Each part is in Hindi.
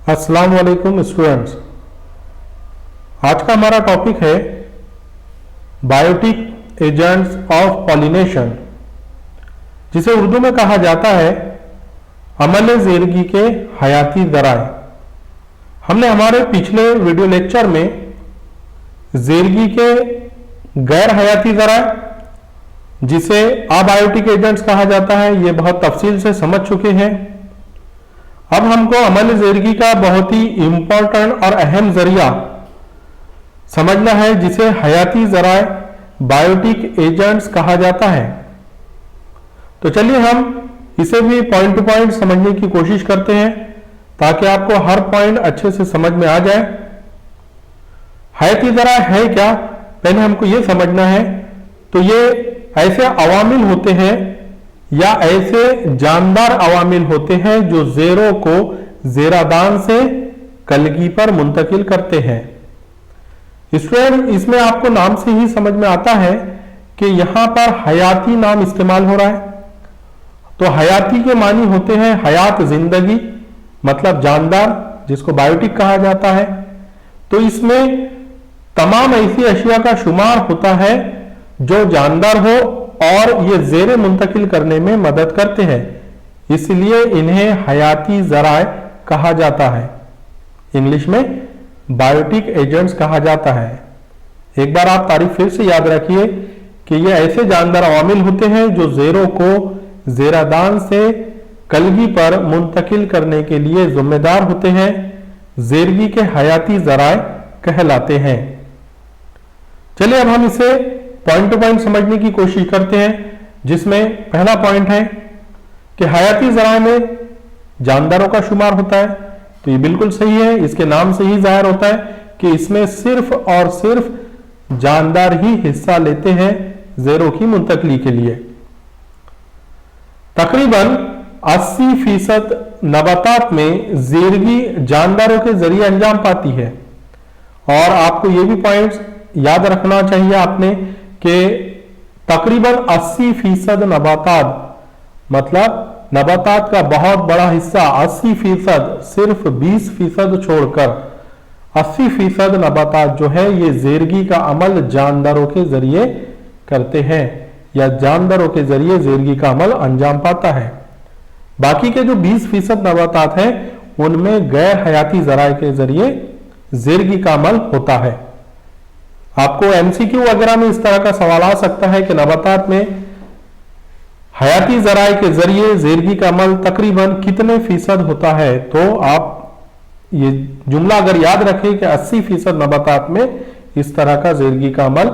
अस्सलाम वालेकुम स्टूडेंट्स। आज का हमारा टॉपिक है बायोटिक एजेंट्स ऑफ पॉलिनेशन, जिसे उर्दू में कहा जाता है अमल ज़ेरगी के हयाती ज़राए। हमने हमारे पिछले वीडियो लेक्चर में ज़ेरगी के गैर हयाती ज़राए, जिसे अबायोटिक एजेंट्स कहा जाता है, ये बहुत तफसील से समझ चुके हैं। अब हमको अमल ज़ेरगी का बहुत ही इंपॉर्टेंट और अहम जरिया समझना है, जिसे हयाती ज़राए बायोटिक एजेंट्स कहा जाता है। तो चलिए हम इसे भी पॉइंट टू पॉइंट समझने की कोशिश करते हैं, ताकि आपको हर पॉइंट अच्छे से समझ में आ जाए। हयाती ज़राए है क्या, पहले हमको यह समझना है। तो ये ऐसे अवामिल होते हैं या ऐसे जानदार अवामिल होते हैं जो ज़ेरों को ज़ेरादान से कलगी पर मुंतकिल करते हैं। स्टूडेंट, इसमें आपको नाम से ही समझ में आता है कि यहां पर हयाती नाम इस्तेमाल हो रहा है। तो हयाती के मानी होते हैं हयात, जिंदगी, मतलब जानदार, जिसको बायोटिक कहा जाता है। तो इसमें तमाम ऐसी अशिया का शुमार होता है जो जानदार हो और ये ज़ेरे मुंतकिल करने में मदद करते हैं, इसलिए इन्हें हयाती ज़राए कहा जाता है। इंग्लिश में बायोटिक एजेंट्स कहा जाता है। एक बार आप तारीफ फिर से याद रखिए कि ये ऐसे जानदार अवामिल होते हैं जो ज़ेरों को ज़ेरादान से कलगी पर मुंतकिल करने के लिए जिम्मेदार होते हैं, ज़ेरगी के हयाती ज़राए कहलाते हैं। चलिए अब हम इसे पॉइंट टू पॉइंट समझने की कोशिश करते हैं, जिसमें पहला पॉइंट है कि हयाती ज़राए में जानदारों का शुमार होता है। तो ये बिल्कुल सही है, इसके नाम से ही जाहिर होता है कि इसमें सिर्फ और सिर्फ जानदार ही हिस्सा लेते हैं ज़ेरों की मुंतकली के लिए। तकरीबन 80% नबातात में ज़ेरगी जानदारों के जरिए अंजाम पाती है। और आपको ये भी पॉइंट्स याद रखना चाहिए आपने कि तकरीबन 80% नबातात, मतलब नबातात का बहुत बड़ा हिस्सा 80%, सिर्फ 20% छोड़कर 80% नबातात जो है ये ज़ेरगी का अमल जानदारों के जरिए करते हैं, या जानदारों के जरिए ज़ेरगी का अमल अंजाम पाता है। बाकी के जो 20% नबातात हैं उनमें गैर हयाती ज़राए के जरिए ज़ेरगी का अमल होता है। आपको एमसीक्यू वगैरह में इस तरह का सवाल आ सकता है कि नबातात में हयाती ज़राए के जरिए ज़ेरगी का अमल तकरीबन कितने फीसद होता है। तो आप ये जुमला अगर याद रखें कि 80% नबातात में इस तरह का ज़ेरगी का अमल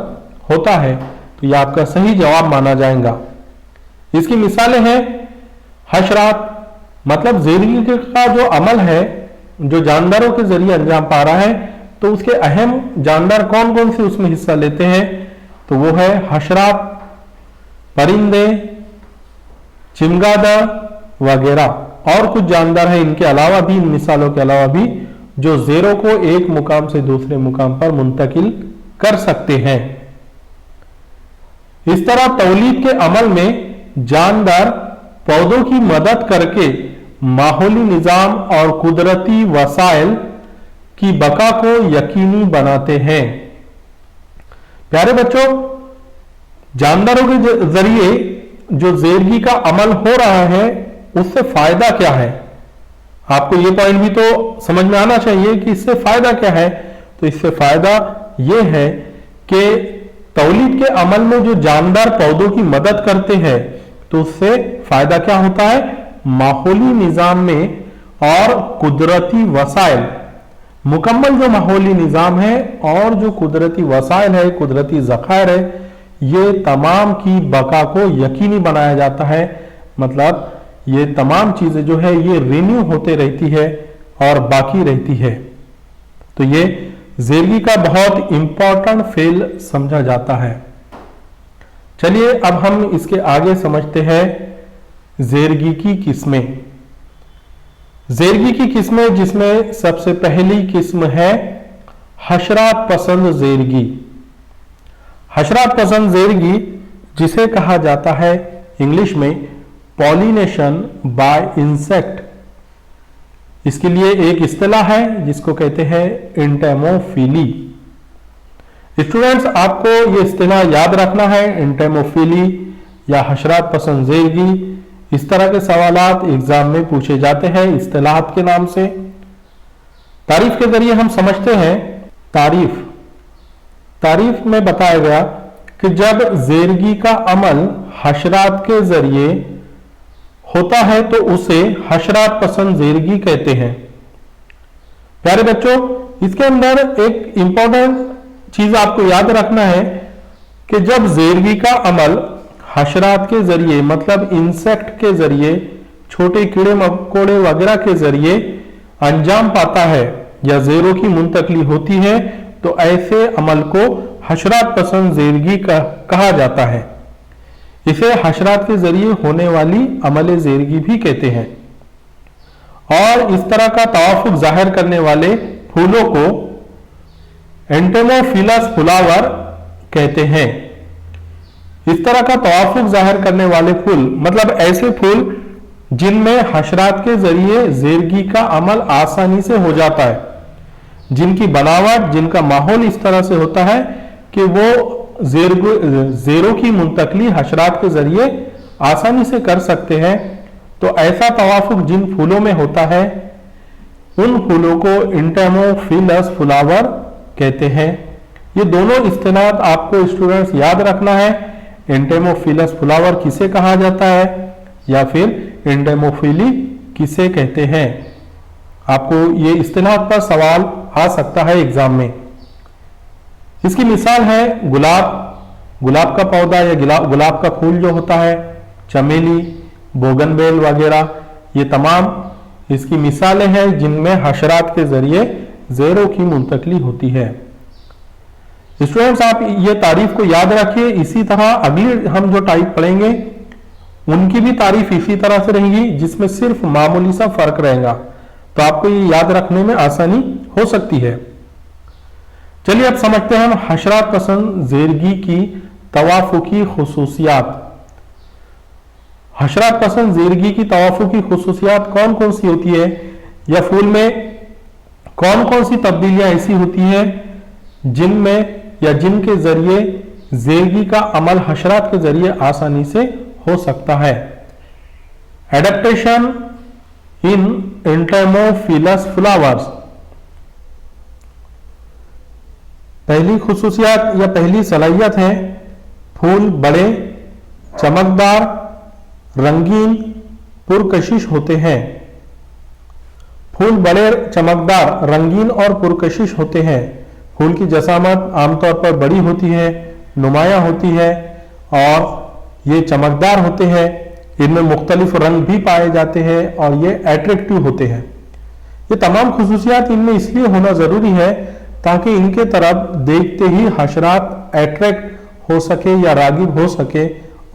होता है, तो यह आपका सही जवाब माना जाएगा। इसकी मिसालें हैं हशरात, मतलब ज़ेरगी का जो अमल है जो जानदारों के जरिए अंजाम पा रहा है, तो उसके अहम जानदार कौन कौन से उसमें हिस्सा लेते हैं। तो वो है हशरात, परिंदे, चिमगादड़ वगैरह। और कुछ जानदार हैं इनके अलावा भी, इन मिसालों के अलावा भी, जो ज़ेरों को एक मुकाम से दूसरे मुकाम पर मुंतकिल कर सकते हैं। इस तरह तौलीद के अमल में जानदार पौधों की मदद करके माहौली निज़ाम और कुदरती वसाइल की बका को यकीनी बनाते हैं। प्यारे बच्चों, जानदारों के जरिए जो ज़ेरगी का अमल हो रहा है उससे फायदा क्या है, आपको ये पॉइंट भी तो समझ में आना चाहिए कि इससे फायदा क्या है। तो इससे फायदा ये है कि तौलीद के अमल में जो जानदार पौधों की मदद करते हैं, तो उससे फायदा क्या होता है, माहौली निज़ाम में और कुदरती वसाइल, मुकम्मल जो माहौली निज़ाम है और जो कुदरती वसाइल है, कुदरती ज़खायर है, ये तमाम की बका को यकीनी बनाया जाता है। मतलब ये तमाम चीज़ें जो है ये रिन्यू होते रहती है और बाकी रहती है। तो ये ज़ेरगी का बहुत इंपॉर्टेंट फेल समझा जाता है। चलिए अब हम इसके आगे समझते हैं ज़ेरगी की किस्में। ज़ेरगी की किस्में, जिसमें सबसे पहली किस्म है हशरात पसंद ज़ेरगी। हशरात पसंद ज़ेरगी, जिसे कहा जाता है इंग्लिश में पॉलिनेशन बाय इंसेक्ट, इसके लिए एक इस्तेलाह है जिसको कहते हैं एंटेमोफिली। स्टूडेंट्स, आपको ये इस्तेलाह याद रखना है, एंटेमोफिली या हशरात पसंद ज़ेरगी। इस तरह के सवालात एग्जाम में पूछे जाते हैं इस्तेलाहात के नाम से। तारीफ के जरिए हम समझते हैं। तारीफ में बताया गया कि जब ज़ेरगी का अमल हशरात के जरिए होता है तो उसे हशरात पसंद ज़ेरगी कहते हैं। प्यारे बच्चों, इसके अंदर एक इंपॉर्टेंट चीज आपको याद रखना है कि जब ज़ेरगी का अमल हशरात के जरिए मतलब इंसेक्ट के जरिए, छोटे कीड़े मकोड़े वगैरह के जरिए अंजाम पाता है या ज़ेरों की मुंतकली होती है, तो ऐसे अमल को हशरात पसंद ज़ेरगी कहा जाता है। इसे हशरात के जरिए होने वाली अमल ज़ेरगी भी कहते हैं। और इस तरह का तवाफुक जाहिर करने वाले फूलों को एंटेमोफिलस फ्लावर कहते हैं। इस तरह का तवाफुक जाहिर करने वाले फूल मतलब ऐसे फूल जिनमें हशरात के जरिए ज़ेरगी का अमल आसानी से हो जाता है, जिनकी बनावट, जिनका माहौल इस तरह से होता है कि वो ज़ेरों की मुंतकली हशरात के जरिए आसानी से कर सकते हैं। तो ऐसा तवाफुक जिन फूलों में होता है उन फूलों को एंटेमोफिलस फ्लावर कहते हैं। ये दोनों इस्तेलाहात आपको स्टूडेंट्स याद रखना है। एंटेमोफिलस फ्लावर किसे कहा जाता है या फिर एंटेमोफिली किसे कहते हैं। आपको ये इस्तेलाहात पर सवाल आ सकता है एग्जाम में। इसकी मिसाल है गुलाब का पौधा या गुलाब का फूल जो होता है, चमेली, बोगनवेल वगैरह, ये तमाम इसकी मिसालें हैं जिनमें हशरात के जरिए ज़ेरों की मुंतकली होती है। स्टूडेंट्स, आप ये तारीफ को याद रखिए। इसी तरह अगली हम जो टाइप पढ़ेंगे उनकी भी तारीफ इसी तरह से रहेगी, जिसमें सिर्फ मामूली सा फर्क रहेगा, तो आपको ये याद रखने में आसानी हो सकती है। चलिए अब समझते हैं हम हशरात पसंद ज़ेरगी की तवाफुकी खुसूसियात। हशरात पसंद ज़ेरगी की तवाफुकी खुसूसियात कौन कौन सी होती है या फूल में कौन कौन सी तब्दीलियां ऐसी होती हैं जिनमें या जिनके जरिए ज़ेरगी का अमल हशरात के जरिए आसानी से हो सकता है। Adaptation in entomophilous flowers. पहली खुसूसियत या पहली सलाहियत है फूल बड़े, चमकदार, रंगीन, पुरकशिश होते हैं। फूल बड़े, चमकदार, रंगीन और पुरकशिश होते हैं। फूल की जसामत आमतौर पर बड़ी होती है, नुमाया होती है और ये चमकदार होते हैं। इनमें मुख्तलिफ रंग भी पाए जाते हैं और ये अट्रैक्टिव होते हैं। ये तमाम खुसूसियात इनमें इसलिए होना जरूरी है ताकि इनके तरफ देखते ही हशरात अट्रैक्ट हो सके या रागिब हो सके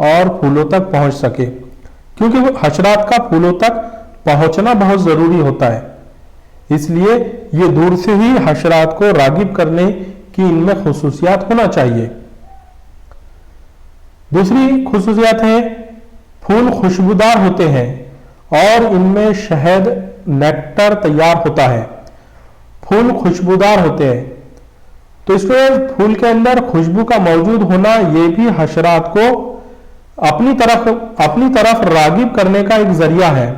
और फूलों तक पहुंच सके, क्योंकि वो हशरात का फूलों तक पहुंचना बहुत जरूरी होता है। इसलिए ये दूर से ही हशरात को रागिब करने की इनमें खुसूसियात होना चाहिए। दूसरी खुसूसियत है फूल खुशबूदार होते हैं और इनमें शहद नेक्टर तैयार होता है। फूल खुशबूदार होते हैं तो स्टूडेंट फूल के अंदर खुशबू का मौजूद होना ये भी हशरात को अपनी तरफ रागिब करने का एक जरिया है।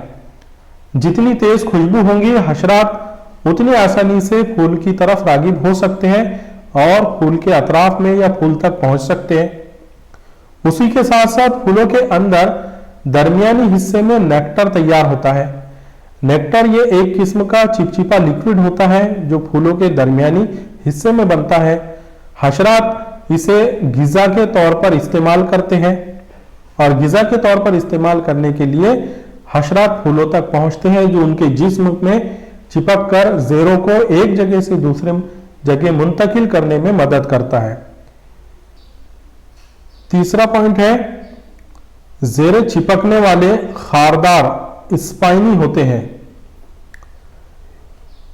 जितनी तेज खुशबू होंगी हशरात उतनी आसानी से फूल की तरफ रागिब हो सकते हैं और फूल के अतराफ में या फूल तक पहुंच सकते हैं। उसी के साथ साथ फूलों के अंदर दरमियानी हिस्से में नेक्टर तैयार होता है। नेक्टर ये एक किस्म का चिपचिपा लिक्विड होता है जो फूलों के दरमियानी हिस्से में बनता है। हशरात इसे गिजा के तौर पर इस्तेमाल करते हैं और गिजा के तौर पर इस्तेमाल करने के लिए हशरात फूलों तक पहुंचते हैं जो उनके जिस्म में चिपक कर ज़ेरों को एक जगह से दूसरे जगह मुंतकिल करने में मदद करता है। तीसरा पॉइंट है ज़ेरे चिपकने वाले खारदार स्पाइनी होते हैं।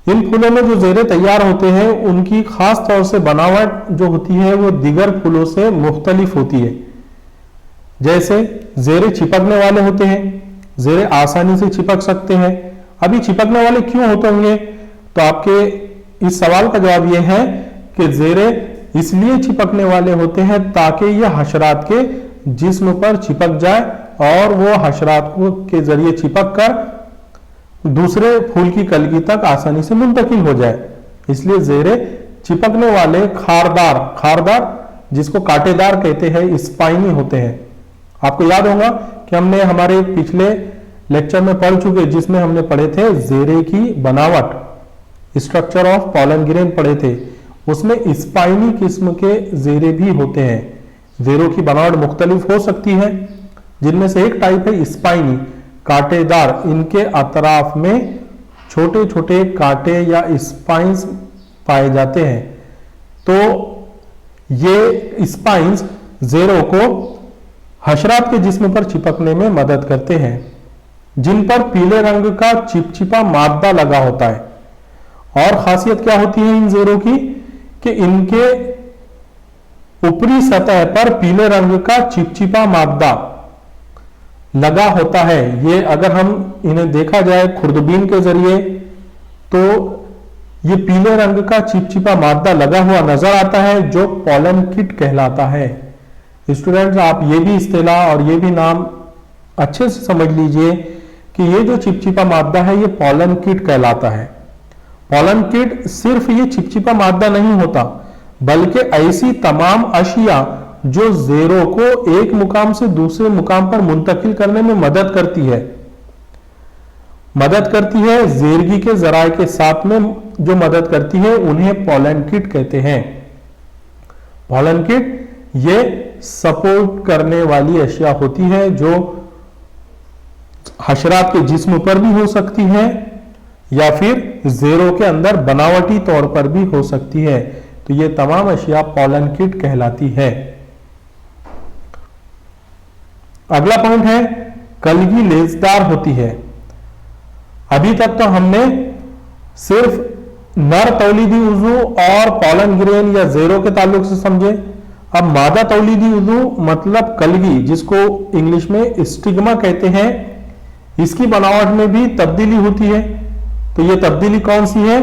इन फूलों में जो ज़ेरे तैयार होते हैं उनकी खास तौर से बनावट जो होती है वो दीगर फूलों से मुख्तलिफ होती है। जैसे ज़ेरे चिपकने वाले होते हैं, ज़ेरे आसानी से चिपक सकते हैं अभी चिपकने वाले क्यों होते होंगे? तो आपके इस सवाल का जवाब यह है कि जेरे इसलिए चिपकने वाले होते हैं ताकि यह हशरात के जिस्म पर चिपक जाए और वो हशरात के जरिए चिपक कर दूसरे फूल की कलगी तक आसानी से मुंतकिल हो जाए। इसलिए जेरे चिपकने वाले खारदार जिसको कांटेदार कहते हैं, स्पाइनी होते हैं। आपको याद होगा कि हमने हमारे पिछले लेक्चर में पढ़ चुके, जिसमें हमने पढ़े थे जेरे की बनावट, स्ट्रक्चर ऑफ पॉलन ग्रेन पढ़े थे। उसमें स्पाइनी किस्म के जेरे भी होते हैं। जेरों की बनावट मुख्तलिफ हो सकती है, जिनमें से एक टाइप है स्पाइनी, कांटेदार। इनके अतराफ में छोटे छोटे कांटे या स्पाइंस पाए जाते हैं। तो ये स्पाइंस जेरों को हशरात के जिस्म पर चिपकने में मदद करते हैं, जिन पर पीले रंग का चिपचिपा मादा लगा होता है। और खासियत क्या होती है इन जेरों की कि इनके ऊपरी सतह पर पीले रंग का चिपचिपा मादा लगा होता है। ये अगर हम इन्हें देखा जाए खुर्दबीन के जरिए तो ये पीले रंग का चिपचिपा मादा लगा हुआ नजर आता है, जो पॉलन किट कहलाता है। स्टूडेंट्स, आप ये भी इस्तेलाह और ये भी नाम अच्छे से समझ लीजिए कि ये जो चिपचिपा मादा है ये पॉलन किट कहलाता है। पॉलन किट सिर्फ ये चिपचिपा मादा नहीं होता, बल्कि ऐसी तमाम अशिया जो जेरों को एक मुकाम से दूसरे मुकाम पर मुंतकिल करने में मदद करती है जेरगी के जराए के साथ में जो मदद करती है, उन्हें पॉलन किट कहते हैं। पॉलन किट ये सपोर्ट करने वाली अशिया होती है जो हशरात के जिस्म पर भी हो सकती है या फिर जेरों के अंदर बनावटी तौर पर भी हो सकती है। तो ये तमाम अशिया पॉलन किट कहलाती है। अगला पॉइंट है कलगी लेजदार होती है। अभी तक तो हमने सिर्फ नर तौलीदी उज़ू और पॉलन ग्रेन या जेरों के ताल्लुक से समझे। अब मादा तौलीदी उज़ू मतलब कलगी, जिसको इंग्लिश में स्टिग्मा कहते हैं, इसकी बनावट में भी तब्दीली होती है। तो ये तब्दीली कौन सी है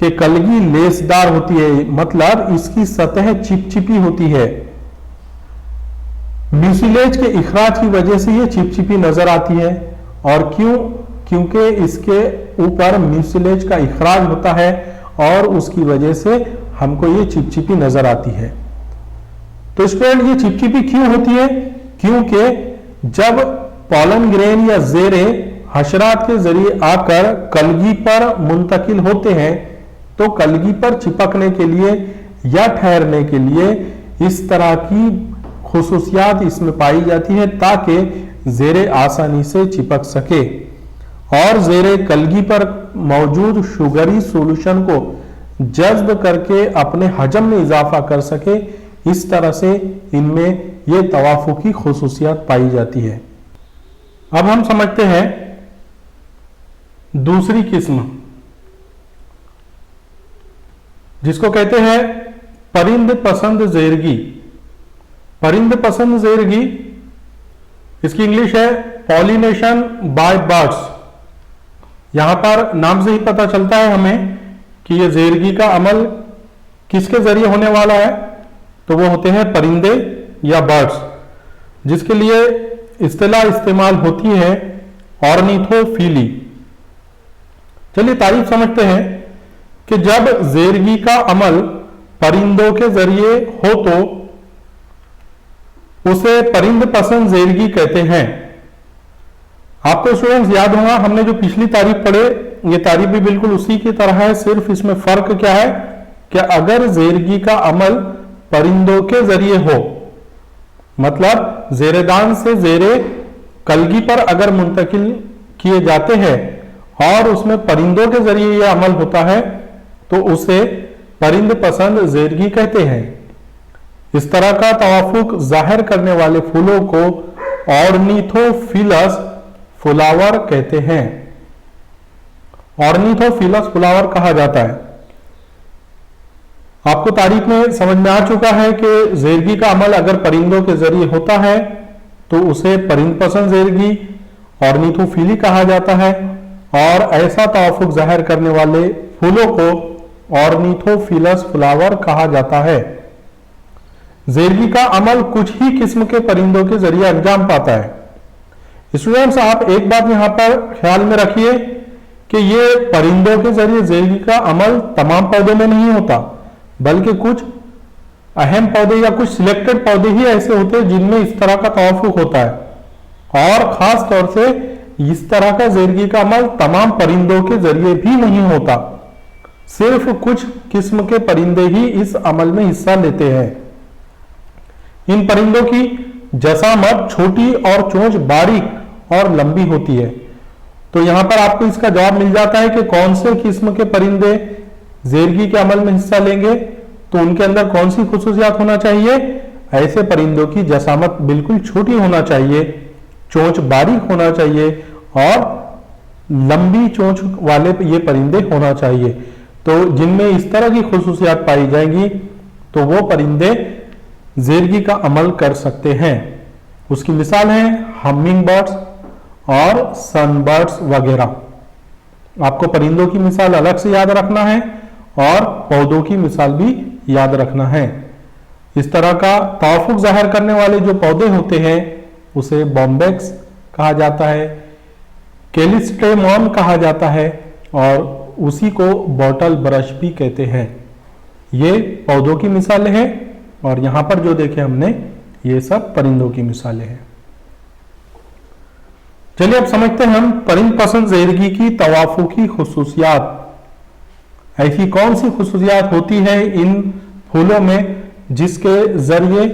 कि कलगी लेसदार होती है, मतलब इसकी सतह चिपचिपी होती है। म्यूसिलेज के इखराज की वजह से ये चिपचिपी नजर आती है। और क्योंकि इसके ऊपर म्यूसिलेज का इखराज होता है और उसकी वजह से हमको ये चिपचिपी नजर आती है। तो स्टूडेंट, ये चिपचिपी क्यों होती है? क्योंकि जब पॉलन ग्रेन या जेरे हशरात के जरिए आकर कलगी पर मुंतकिल होते हैं, तो कलगी पर चिपकने के लिए या ठहरने के लिए इस तरह की खुसूसियात इसमें पाई जाती है ताकि जेरे आसानी से चिपक सके और जेरे कलगी पर मौजूद शुगरी सोल्यूशन को जज्ब करके अपने हजम में इजाफा कर सके। इस तरह से इनमें यह तवाफुकी खुसूसियात पाई जाती है। अब हम समझते हैं दूसरी किस्म, जिसको कहते हैं परिंद पसंद जेरगी। परिंद पसंद जेरगी, इसकी इंग्लिश है पॉलिनेशन बाय बर्ड्स। यहां पर नाम से ही पता चलता है हमें कि यह जेरगी का अमल किसके जरिए होने वाला है, तो वो होते हैं परिंदे या बर्ड्स, जिसके लिए इस्तेलाह इस्तेमाल होती है ऑर्निथोफिली। चलिए तारीफ समझते हैं कि जब जेरगी का अमल परिंदों के जरिए हो तो उसे परिंद पसंद जेरगी कहते हैं। आपको स्टूडेंट्स याद होगा हमने जो पिछली तारीफ पढ़े, ये तारीफ भी बिल्कुल उसी की तरह है, सिर्फ इसमें फर्क क्या है कि अगर जेरगी का अमल परिंदों के जरिए हो, मतलब जेरेदान से जेरे कलगी पर अगर मुंतकिल किए जाते हैं और उसमें परिंदों के जरिए यह अमल होता है, तो उसे परिंद पसंद जेरगी कहते हैं। इस तरह का तवाफुक जाहिर करने वाले फूलों को ऑर्निथोफिलस फ्लावर कहते हैं। ऑर्निथोफिलस फ्लावर कहा जाता है। आपको तारीख में समझ में आ चुका है कि जेरगी का अमल अगर परिंदों के जरिए होता है तो उसे परिंद पसंद जेरगी ऑर्निथोफिली कहा जाता है, और ऐसा तवाफुक जाहिर करने वाले फूलों को ऑर्निथोफिलस फ्लावर कहा जाता है। ज़ेरगी का अमल कुछ ही किस्म के परिंदों के जरिए अंजाम पाता है। स्टूडेंट्स, आप एक बात यहां पर ख्याल में रखिए कि ये परिंदों के जरिए ज़ेरगी का अमल तमाम पौधों में नहीं होता, बल्कि कुछ अहम पौधे या कुछ सिलेक्टेड पौधे ही ऐसे होते हैं जिनमें इस तरह का तवाफुक होता है। और खास तौर से इस तरह का ज़ेरगी का अमल तमाम परिंदों के जरिए भी नहीं होता, सिर्फ कुछ किस्म के परिंदे ही इस अमल में हिस्सा लेते हैं। इन परिंदों की जसामत छोटी और चोंच बारीक और लंबी होती है। तो यहां पर आपको इसका जवाब मिल जाता है कि कौन से किस्म के परिंदे ज़ेरगी के अमल में हिस्सा लेंगे, तो उनके अंदर कौन सी खुसूसियात होना चाहिए। ऐसे परिंदों की जसामत बिल्कुल छोटी होना चाहिए, चोंच बारीक होना चाहिए और लंबी चोंच वाले ये परिंदे होना चाहिए। तो जिनमें इस तरह की खुसूसियात पाई जाएंगी तो वो परिंदे ज़ेरगी का अमल कर सकते हैं। उसकी मिसाल है हमिंग बर्ड्स और सनबर्ड्स वगैरह। आपको परिंदों की मिसाल अलग से याद रखना है और पौधों की मिसाल भी याद रखना है। इस तरह का तवाफुक जाहिर करने वाले जो पौधे होते हैं उसे बॉम्बेक्स कहा जाता है, केलिस्ट्रेमॉन कहा जाता है और उसी को बॉटल ब्रश भी कहते हैं। ये पौधों की मिसालें हैं और यहां पर जो देखे हमने ये सब परिंदों की मिसालें हैं। चलिए अब समझते हैं हम परिंद पसंद ज़ेरगी की तवाफुकी खुसूसियात। ऐसी कौन सी खुसूसियात होती है इन फूलों में जिसके जरिए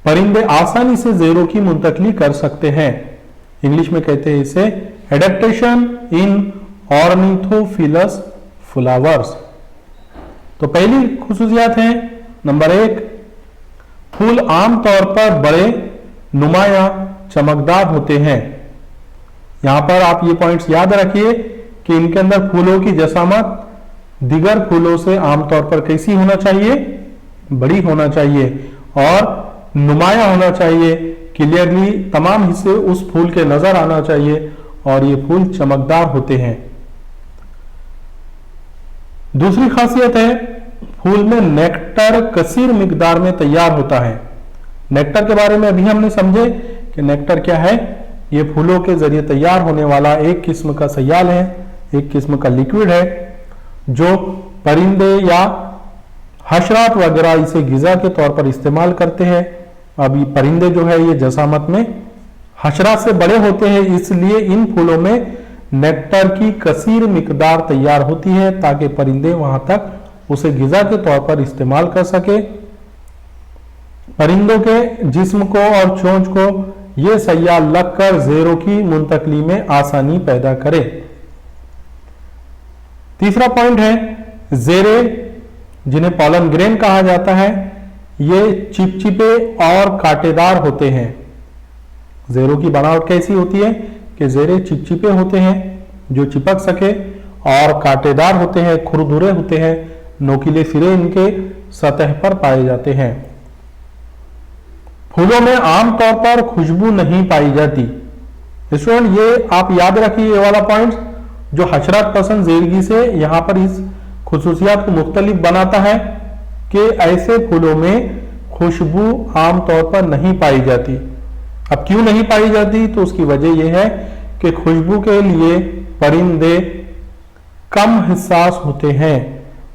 परिंदे आसानी से ज़ेरों की मुंतकली कर सकते हैं। इंग्लिश में कहते हैं इसे एडेप्टेशन इन ऑर्निथोफिलस फ्लावर्स। तो पहली खुसूसियात है नंबर 1, फूल आमतौर पर बड़े, नुमाया, चमकदार होते हैं। यहां पर आप ये पॉइंट्स याद रखिए कि इनके अंदर फूलों की जसामत दिगर फूलों से आमतौर पर कैसी होना चाहिए, बड़ी होना चाहिए और नुमाया होना चाहिए, क्लियरली तमाम हिस्से उस फूल के नजर आना चाहिए और ये फूल चमकदार होते हैं। दूसरी खासियत है फूल में नेक्टर कसीर मिकदार में तैयार होता है। नेक्टर के बारे में अभी हमने समझे कि नेक्टर क्या है। ये फूलों के जरिए तैयार होने वाला एक किस्म का सयाल है, एक किस्म का लिक्विड है जो परिंदे या हशरात वगैरह इसे गिजा के तौर पर इस्तेमाल करते हैं। अभी परिंदे जो है ये जसामत में हशरात से बड़े होते हैं, इसलिए इन फूलों में नेक्टर की कसीर मिकदार तैयार होती है ताकि परिंदे वहां तक उसे गिजा के तौर पर इस्तेमाल कर सके। परिंदों के जिस्म को और चोंच को यह सयाल लगकर ज़ेरों की मुंतकली में आसानी पैदा करे। तीसरा पॉइंट है ज़ेरे, जिन्हें पॉलन ग्रेन कहा जाता है, ये चिपचिपे और कांटेदार होते हैं। ज़ेरों की बनावट कैसी होती है कि ज़ेरे चिपचिपे होते हैं जो चिपक सके और कांटेदार होते हैं, खुरदुरे होते हैं, नोकीले सिरे इनके सतह पर पाए जाते हैं। फूलों में आमतौर पर खुशबू नहीं पाई जाती। स्टूडेंट, ये आप याद रखिए ये वाला पॉइंट जो हशरात पसंद ज़ेरगी से यहां पर इस खुसूसियात को मुख्तलिफ बनाता है कि ऐसे फूलों में खुशबू आमतौर पर नहीं पाई जाती। अब क्यों नहीं पाई जाती, तो उसकी वजह यह है कि खुशबू के लिए परिंदे कम हिस्सास होते हैं।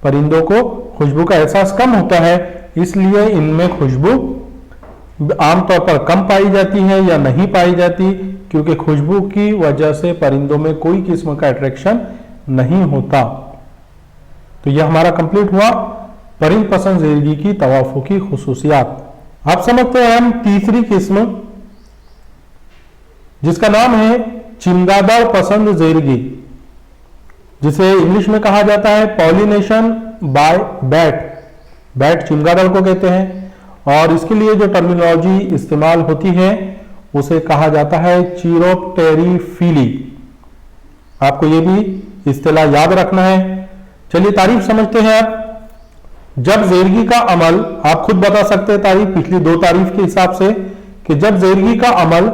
परिंदों को खुशबू का एहसास कम होता है, इसलिए इनमें खुशबू आमतौर पर कम पाई जाती है या नहीं पाई जाती, क्योंकि खुशबू की वजह से परिंदों में कोई किस्म का अट्रैक्शन नहीं होता। तो यह हमारा कंप्लीट हुआ परिंद पसंद ज़ेरगी की तवाफुकी खुसूसियात। अब समझते हैं हम तीसरी किस्म जिसका नाम है चिमगादड़ पसंद ज़ेरगी, जिसे इंग्लिश में कहा जाता है पॉलिनेशन बाय बैट। बैट चिमगादड़ को कहते हैं और इसके लिए जो टर्मिनोलॉजी इस्तेमाल होती है उसे कहा जाता है चिरोप्टेरिफिली। आपको ये भी इस्तेलाह याद रखना है। चलिए तारीफ समझते हैं। आप जब ज़ेरगी का अमल, आप खुद बता सकते हैं तारीफ पिछली 2 तारीफ के हिसाब से, कि जब ज़ेरगी का अमल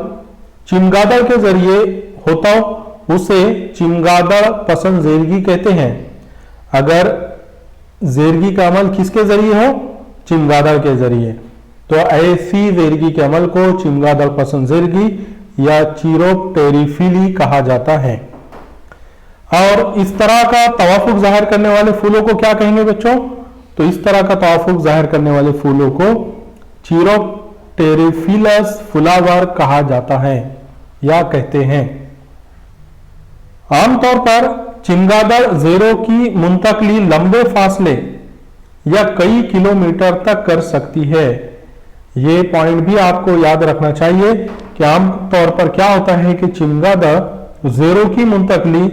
चिमगादड़ के जरिए होता हो उसे चिमगादड़ पसंद जेरगी कहते हैं। अगर जेरगी का अमल किसके जरिए हो, चिमगादड़ के जरिए, तो ऐसी जेरगी के अमल को चिमगादड़ पसंद जेरगी या चिरोप्टेरिफिली कहा जाता है। और इस तरह का तवाफुक जाहिर करने वाले फूलों को क्या कहेंगे बच्चों? तो इस तरह का तवाफुक जाहिर करने वाले फूलों को चिरोप्टेरिफिलस फ्लावर कहा जाता है या कहते हैं। आमतौर पर चिमगादड़ जेरों की मुंतकली लंबे फासले या कई किलोमीटर तक कर सकती है। ये पॉइंट भी आपको याद रखना चाहिए कि आमतौर पर क्या होता है कि चिमगादड़ जेरों की मुंतकली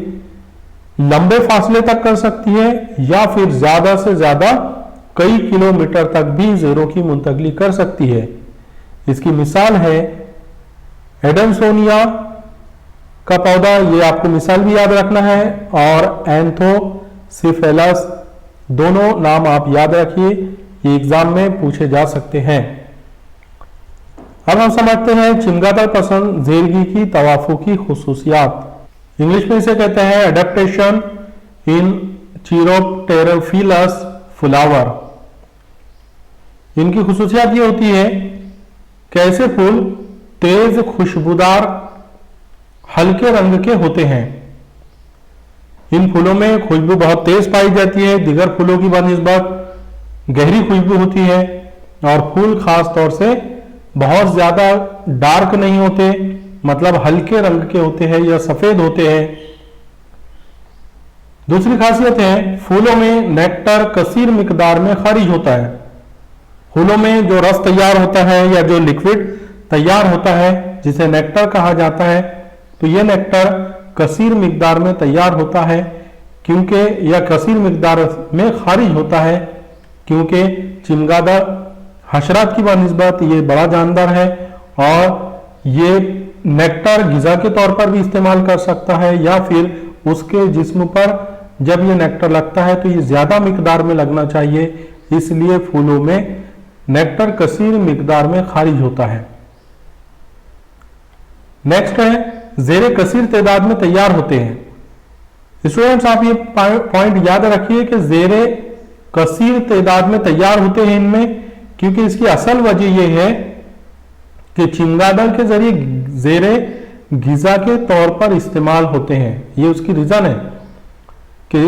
लंबे फासले तक कर सकती है या फिर ज्यादा से ज्यादा कई किलोमीटर तक भी जेरों की मुंतकली कर सकती है। इसकी मिसाल है एडमसोनिया का पौधा, ये आपको मिसाल भी याद रखना है, और एंथोसिफेलस, दोनों नाम आप याद रखिए, ये एग्जाम में पूछे जा सकते हैं। अब हम समझते हैं चिमगादड़ पसंद जेरगी की तवाफुकी खुसूसियात। इंग्लिश में इसे कहते हैं एडेप्टेशन इन चिरोप्टेरिफिलस फ्लावर। इनकी खुसूसियात ये होती है कि ऐसे फूल तेज खुशबूदार हल्के रंग के होते हैं। इन फूलों में खुशबू बहुत तेज पाई जाती है, दीगर फूलों की बनिस्बत गहरी खुशबू होती है, और फूल खास तौर से बहुत ज्यादा डार्क नहीं होते, मतलब हल्के रंग के होते हैं या सफेद होते हैं। दूसरी खासियत है फूलों में नेक्टर कसीर मिकदार में खारिज होता है। फूलों में जो रस तैयार होता है या जो लिक्विड तैयार होता है जिसे नेक्टर कहा जाता है, तो यह नेक्टर कसीर मिकदार में तैयार होता है क्योंकि यह कसीर मिकदार में खारिज होता है क्योंकि चिमगादड़ हशरात की बनिस्बत ये बड़ा जानदार है और ये नेक्टर गिजा के तौर पर भी इस्तेमाल कर सकता है या फिर उसके जिस्म पर जब ये नेक्टर लगता है तो ये ज्यादा मिकदार में लगना चाहिए, इसलिए फूलों में नेक्टर कसीर मिकदार में खारिज होता है। नेक्स्ट है जेरे कसीर तादाद में तैयार होते हैं। स्टूडेंट्स आप ये पॉइंट याद रखिए कि जेरे कसीर तादाद में तैयार होते हैं इनमें, क्योंकि इसकी असल वजह यह है कि चिमगादड़ के जरिए जेरे गिजा के तौर पर इस्तेमाल होते हैं। ये उसकी रीजन है कि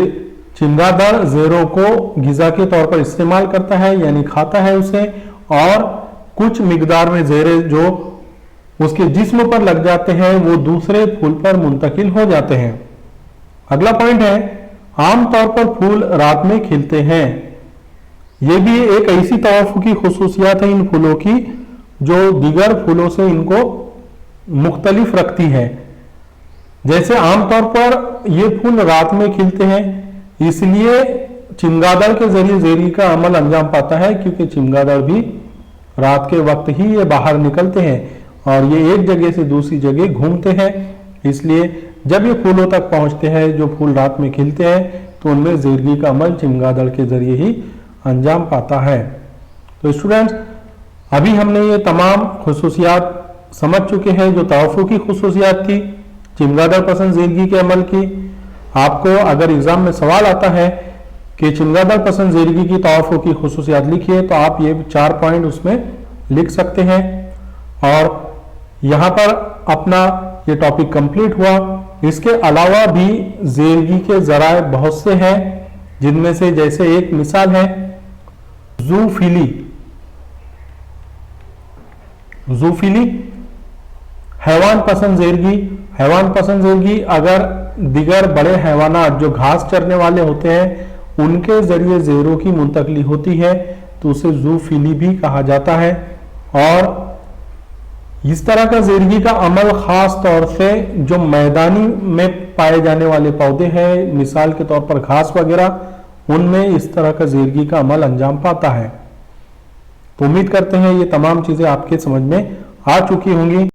चिमगादड़ जेरों को गिजा के तौर पर इस्तेमाल करता है, यानी खाता है उसे, और कुछ मिकदार में जेरे जो उसके जिस्म पर लग जाते हैं वो दूसरे फूल पर मुंतकिल हो जाते हैं। अगला पॉइंट है आमतौर पर फूल रात में खिलते हैं। यह भी एक ऐसी तवाफुकी खुसूसियात है इन फूलों की जो दीगर फूलों से इनको मुख्तलिफ रखती है। जैसे आमतौर पर ये फूल रात में खिलते हैं, इसलिए चिमगादड़ के जरिए जेरी का अमल अंजाम पाता है, क्योंकि चिमगादड़ भी रात के वक्त ही ये बाहर निकलते हैं और ये एक जगह से दूसरी जगह घूमते हैं, इसलिए जब ये फूलों तक पहुंचते हैं जो फूल रात में खिलते हैं तो उनमें जेरगी का अमल चिमगादड़ के जरिए ही अंजाम पाता है। तो स्टूडेंट्स अभी हमने ये तमाम खुसूसियात समझ चुके हैं जो तवाफुकी खुसूसियात थी चिमगादड़ पसंद जेरगी के अमल की। आपको अगर एग्जाम में सवाल आता है कि चिमगादड़ पसंद जेरगी की तवाफुकी खुसूसियात लिखिए तो आप ये 4 पॉइंट उसमें लिख सकते हैं। और यहाँ पर अपना ये टॉपिक कंप्लीट हुआ। इसके अलावा भी जेरगी के जराए बहुत से हैं, जिनमें से जैसे एक मिसाल है जूफिली। जूफिली हैवान पसंद जेरगी। हैवान पसंद जेरगी अगर दिगर बड़े हैवानात जो घास चरने वाले होते हैं उनके जरिए जेरों की मुंतकली होती है तो उसे जूफिली भी कहा जाता है। और इस तरह का जेरगी का अमल खास तौर से जो मैदानी में पाए जाने वाले पौधे हैं, मिसाल के तौर पर घास वगैरह, उनमें इस तरह का जेरगी का अमल अंजाम पाता है। तो उम्मीद करते हैं ये तमाम चीजें आपके समझ में आ चुकी होंगी।